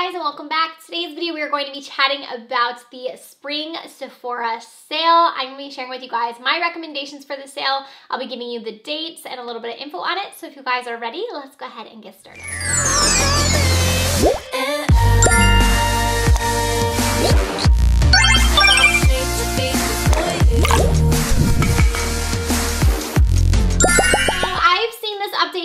guys, and welcome back. Today's video we are going to be chatting about the Spring Sephora sale. I'm going to be sharing with you guys my recommendations for the sale. I'll be giving you the dates and a little bit of info on it. So if you guys are ready, let's go ahead and get started.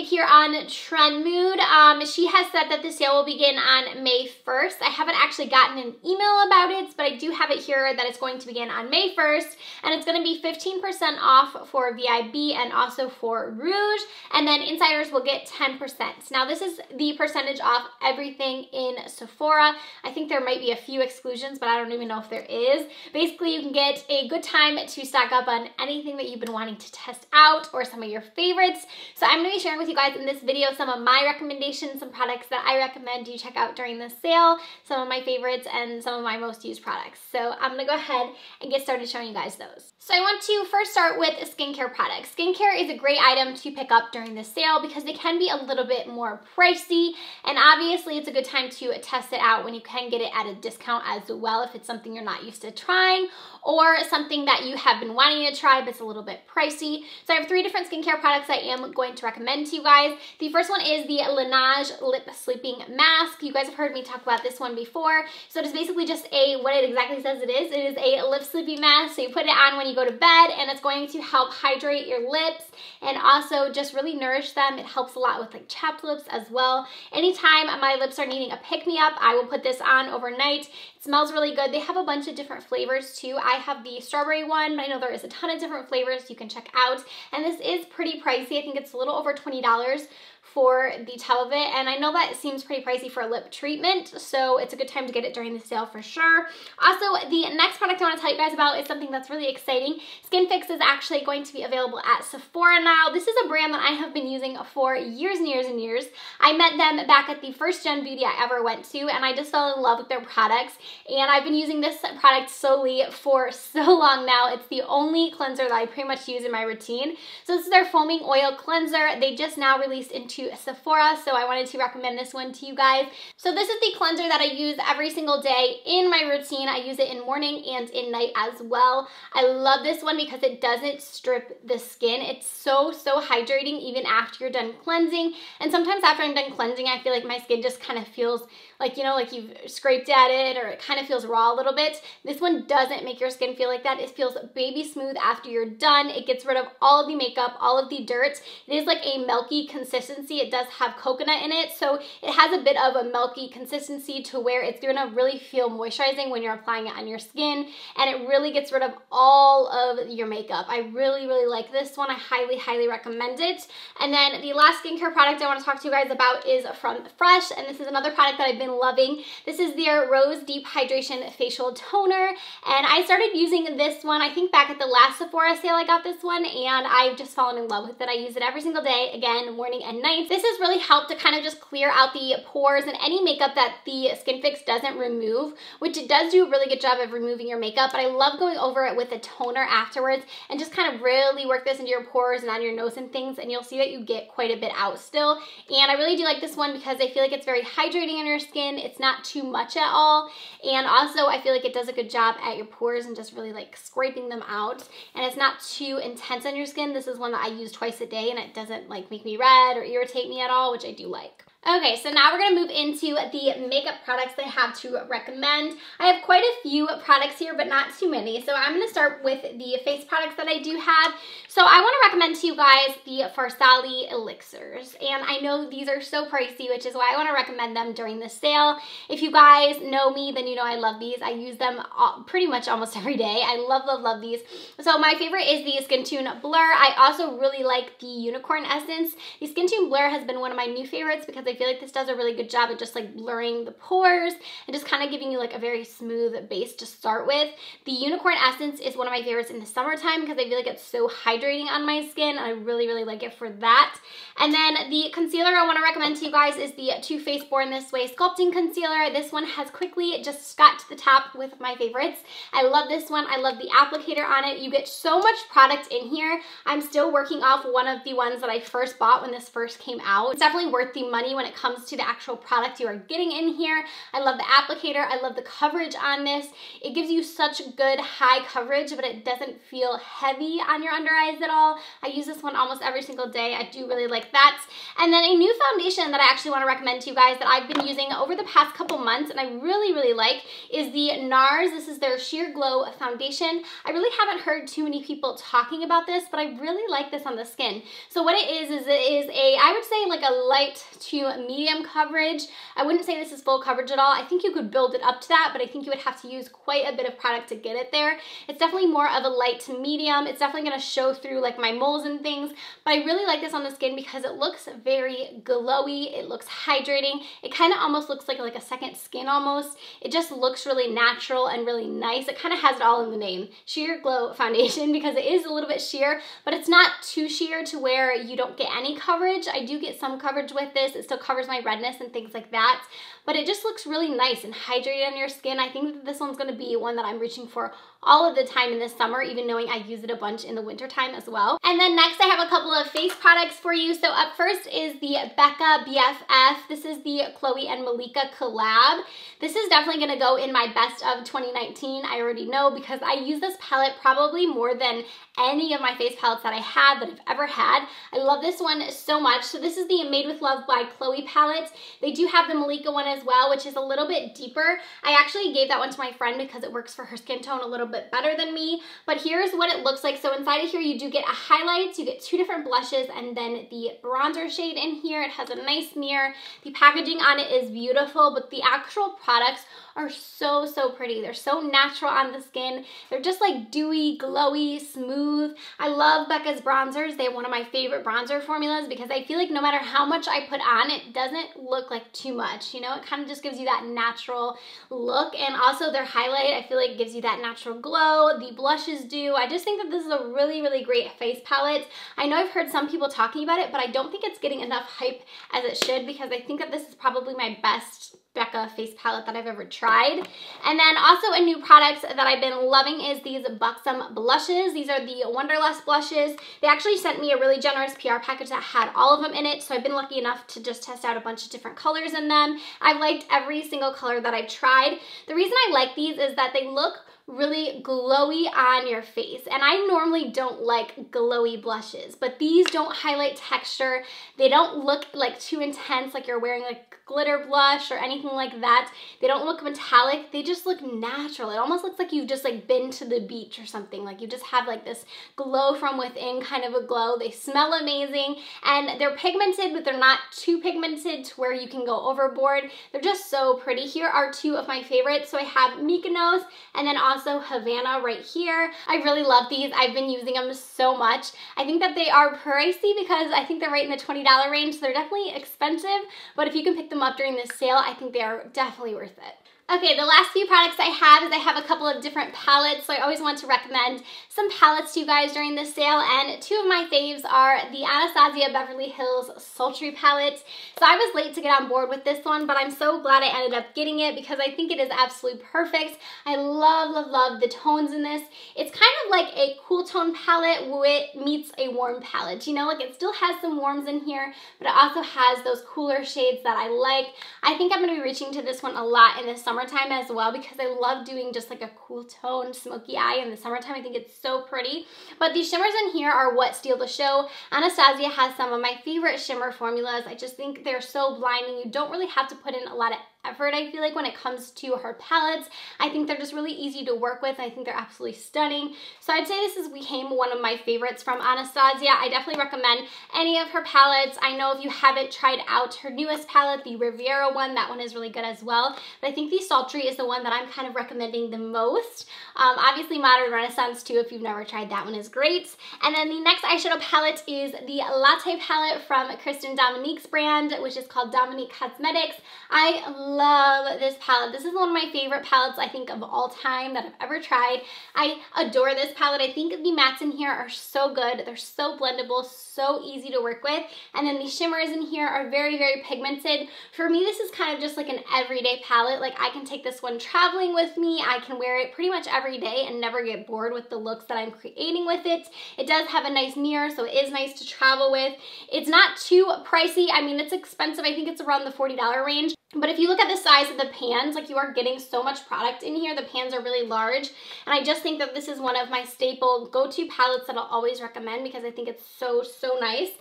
Here on Trend Mood. She has said that the sale will begin on May 1st. I haven't actually gotten an email about it, but I do have it here that it's going to begin on May 1st, and it's going to be 15% off for VIB and also for Rouge, and then insiders will get 10%. Now this is the percentage off everything in Sephora. I think there might be a few exclusions, but I don't even know if there is. Basically, you can get a good time to stock up on anything that you've been wanting to test out or some of your favorites. So I'm going to be sharing with you guys in this video some of my recommendations, some products that I recommend you check out during the sale, some of my favorites, and some of my most used products. So I'm gonna go ahead and get started showing you guys those. So I want to first start with skincare products. Skincare is a great item to pick up during the sale because they can be a little bit more pricey, and obviously it's a good time to test it out when you can get it at a discount as well if it's something you're not used to trying or something that you have been wanting to try but it's a little bit pricey. So I have 3 different skincare products I am going to recommend to you guys. The first one is the Lanige Lip Sleeping Mask. You guys have heard me talk about this one before. So it is basically just what it exactly says it is. It is a lip sleeping mask. So you put it on when you go to bed and it's going to help hydrate your lips and also just really nourish them. It helps a lot with like chapped lips as well. Anytime my lips are needing a pick-me-up, I will put this on overnight. It smells really good. They have a bunch of different flavors too. I have the strawberry one, but I know there is a ton of different flavors you can check out. And this is pretty pricey. I think it's a little over $20 for the tub of it, and I know that it seems pretty pricey for a lip treatment, so it's a good time to get it during the sale for sure. Also, the next product I want to tell you guys about is something that's really exciting. SkinFix is actually going to be available at Sephora now. This is a brand that I have been using for years and years and years. I met them back at the first Gen Beauty I ever went to, and I just fell in love with their products, and I've been using this product solely for so long now. It's the only cleanser that I pretty much use in my routine. So this is their foaming oil cleanser. They just now released into Sephora, so I wanted to recommend this one to you guys. So this is the cleanser that I use every single day in my routine. I use it in morning and in night as well. I love this one because it doesn't strip the skin. It's so hydrating even after you're done cleansing. And sometimes after I'm done cleansing, I feel like my skin just kind of feels like, you know, like you've scraped at it, or it kind of feels raw a little bit. This one doesn't make your skin feel like that. It feels baby smooth after you're done. It gets rid of all of the makeup, all of the dirt. It is like a milky consistency. It does have coconut in it, so it has a bit of a milky consistency to where it's gonna really feel moisturizing when you're applying it on your skin, and it really gets rid of all of your makeup. I really like this one. I highly recommend it. And then the last skincare product I want to talk to you guys about is from Fresh, and this is another product that I've been loving. This is their Rose Deep Hydration Facial Toner, and I started using this one, I think back at the last Sephora sale I got this one, and I've just fallen in love with it. I use it every single day, again, morning and night. This has really helped to kind of just clear out the pores and any makeup that the SkinFix doesn't remove, which it does do a really good job of removing your makeup, but I love going over it with a toner afterwards and just kind of really work this into your pores and on your nose and things, and you'll see that you get quite a bit out still. And I really do like this one because I feel like it's very hydrating on your skin. It's not too much at all, and also I feel like it does a good job at your pores and just really like scraping them out, and it's not too intense on your skin. This is one that I use twice a day and it doesn't like make me red or irritate me at all, which I do like. Okay, so now we're going to move into the makeup products that I have to recommend. I have quite a few products here, but not too many. So I'm going to start with the face products that I do have. So I want to recommend to you guys the Farsali elixirs. And I know these are so pricey, which is why I want to recommend them during the sale. If you guys know me, then you know I love these. I use them pretty much almost every day. I love these. So my favorite is the Skintune Blur. I also really like the Unicorn Essence. The Skintune Blur has been one of my new favorites because I feel like this does a really good job of just like blurring the pores and just kind of giving you like a very smooth base to start with. The Unicorn Essence is one of my favorites in the summertime because I feel like it's so hydrating on my skin. I really like it for that. And then the concealer I want to recommend to you guys is the Too Faced Born This Way Sculpting Concealer. This one has quickly just got to the top with my favorites. I love this one. I love the applicator on it. You get so much product in here. I'm still working off one of the ones that I first bought when this first came out. It's definitely worth the money when it comes to the actual product you are getting in here. I love the applicator. I love the coverage on this. It gives you such good high coverage, but it doesn't feel heavy on your under eyes at all. I use this one almost every single day. I do really like that. And then a new foundation that I actually want to recommend to you guys that I've been using over the past couple months and I really, really like is the Nars. This is their Sheer Glow foundation. I really haven't heard too many people talking about this, but I really like this on the skin. So what it is I would say like a light to medium coverage. I wouldn't say this is full coverage at all. I think you could build it up to that, but I think you would have to use quite a bit of product to get it there. It's definitely more of a light to medium. It's definitely going to show through like my moles and things, but I really like this on the skin because it looks very glowy. It looks hydrating. It kind of almost looks like a second skin almost. It just looks really natural and really nice. It kind of has it all in the name. Sheer Glow foundation because it is a little bit sheer, but it's not too sheer to where you don't get any coverage. I do get some coverage with this. It still covers my redness and things like that, but it just looks really nice and hydrated on your skin. I think that this one's going to be one that I'm reaching for all of the time in the summer, even knowing I use it a bunch in the winter time as well. And then next I have a couple of face products for you. So up first is the Becca BFF. This is the Khloe and Malika collab. This is definitely going to go in my best of 2019. I already know because I use this palette probably more than any of my face palettes that I have that I've ever had. I love this one so much. So this is the Made with Love by Khloe palette. They do have the Malika one as well, which is a little bit deeper. I actually gave that one to my friend because it works for her skin tone a little bit better than me, but here's what it looks like. So inside of here you do get a highlights, you get two different blushes, and then the bronzer shade in here. It has a nice mirror. The packaging on it is beautiful, but the actual products are so pretty. They're so natural on the skin. They're just like dewy, glowy, smooth. I love Becca's bronzers. They have one of my favorite bronzer formulas because I feel like no matter how much I put on, it doesn't look like too much. You know, it kind of just gives you that natural look, and also their highlight I feel like gives you that natural glow. The blushes do. I just think that this is a really great face palette. I know I've heard some people talking about it, but I don't think it's getting enough hype as it should because I think that this is probably my best Becca face palette that I've ever tried. And then also a new product that I've been loving is these Buxom blushes. These are the Wonderlust blushes. They actually sent me a really generous PR package that had all of them in it, so I've been lucky enough to just test out a bunch of different colors in them. I've liked every single color that I've tried. The reason I like these is that they look really glowy on your face, and I normally don't like glowy blushes, but these don't highlight texture. They don't look like too intense, like you're wearing like glitter blush or anything like that. They don't look metallic. They just look natural. It almost looks like you've just like been to the beach or something. Like you just have like this glow from within kind of a glow. They smell amazing, and they're pigmented, but they're not too pigmented to where you can go overboard. They're just so pretty. Here are two of my favorites. So I have Mykonos and then also Havana right here. I really love these. I've been using them so much. I think that they are pricey because I think they're right in the $20 range. So they're definitely expensive, but if you can pick them up during this sale, I think they are definitely worth it. Okay, the last few products I have a couple of different palettes, so I always want to recommend some palettes to you guys during this sale, and two of my faves are the Anastasia Beverly Hills Sultry palette. So I was late to get on board with this one, but I'm so glad I ended up getting it because I think it is absolutely perfect. I love the tones in this. It's kind of like a cool tone palette meets a warm palette, you know, like it still has some warms in here, but it also has those cooler shades that I like. I think I'm going to be reaching to this one a lot in the summertime as well because I love doing just like a cool tone smoky eye in the summertime. I think it's so pretty. But these shimmers in here are what steal the show. Anastasia has some of my favorite shimmer formulas. I just think they're so blinding. You don't really have to put in a lot of effort, I feel like, when it comes to her palettes. I think they're just really easy to work with. I think they're absolutely stunning. So I'd say this became one of my favorites from Anastasia. I definitely recommend any of her palettes. I know if you haven't tried out her newest palette, the Riviera one, that one is really good as well. But I think the Sultry is the one that I'm kind of recommending the most. Obviously Modern Renaissance too, if you've never tried that one, is great. And then the next eyeshadow palette is the Latte palette from Dominque's brand, which is called Dominque Cosmetics. I love this palette. This is one of my favorite palettes, I think, of all time that I've ever tried. I adore this palette. I think the mattes in here are so good. They're so blendable, so easy to work with. And then the shimmers in here are very, very pigmented. For me, this is kind of just like an everyday palette. Like, I can take this one traveling with me. I can wear it pretty much every day and never get bored with the looks that I'm creating with it. It does have a nice mirror, so it is nice to travel with. It's not too pricey. I mean, it's expensive. I think it's around the $40 range. But if you look at the size of the pans, like, you are getting so much product in here. The pans are really large. And I just think that this is one of my staple go-to palettes that I'll always recommend because I think it's so, so nice.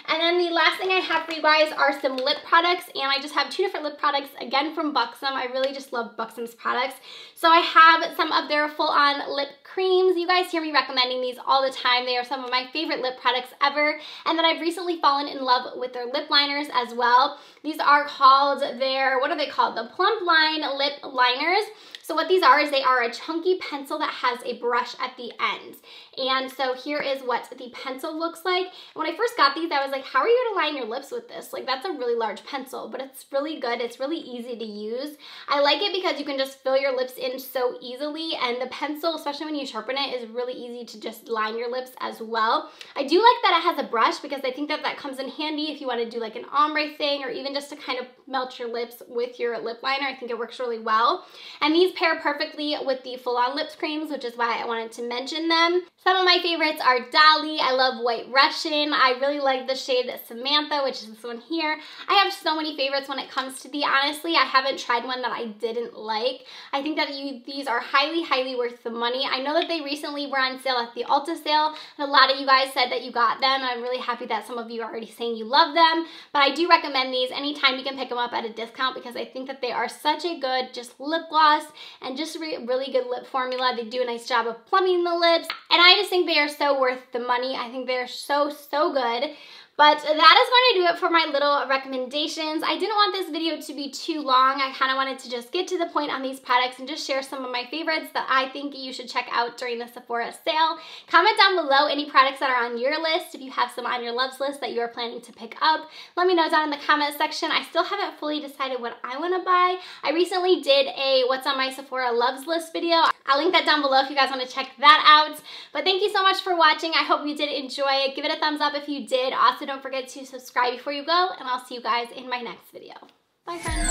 And then the last thing I have for you guys are some lip products. And I just have two different lip products, again, from Buxom. I really just love Buxom's products. So I have some of their full-on lip creams. You guys hear me recommending these all the time. They are some of my favorite lip products ever. And then I've recently fallen in love with their lip liners as well. These are called what are they called? The Plumpline lip liners. So what these are is they are a chunky pencil that has a brush at the end. And so here is what the pencil looks like. When I first got these, I was like, how are you gonna line your lips with this? Like, that's a really large pencil, but it's really good. It's really easy to use. I like it because you can just fill your lips in so easily, and the pencil, especially when you sharpen it, is really easy to just line your lips as well. I do like that it has a brush because I think that that comes in handy if you wanna do like an ombre thing or even just to kind of melt your lips with your lip liner. I think it works really well. And these pair perfectly with the full-on lip creams, which is why I wanted to mention them. Some of my favorites are Dolly. I love White Russian. I really like the shade Samantha, which is this one here. I have so many favorites when it comes to honestly, I haven't tried one that I didn't like. I think that these are highly, highly worth the money. I know that they recently were on sale at the Ulta sale, and a lot of you guys said that you got them. I'm really happy that some of you are already saying you love them, but I do recommend these anytime you can pick them up at a discount because I think that they are such a good just lip gloss and just really good lip formula. They do a nice job of plumping the lips, and I just think they are so worth the money. I think they're so, so good. But that is going to do it for my little recommendations. I didn't want this video to be too long. I kind of wanted to just get to the point on these products and just share some of my favorites that I think you should check out during the Sephora sale. Comment down below any products that are on your list. If you have some on your loves list that you are planning to pick up, let me know down in the comment section. I still haven't fully decided what I want to buy. I recently did a what's on my Sephora loves list video. I'll link that down below if you guys want to check that out. But thank you so much for watching. I hope you did enjoy it. Give it a thumbs up if you did. Also, don't forget to subscribe before you go, and I'll see you guys in my next video. Bye, friends.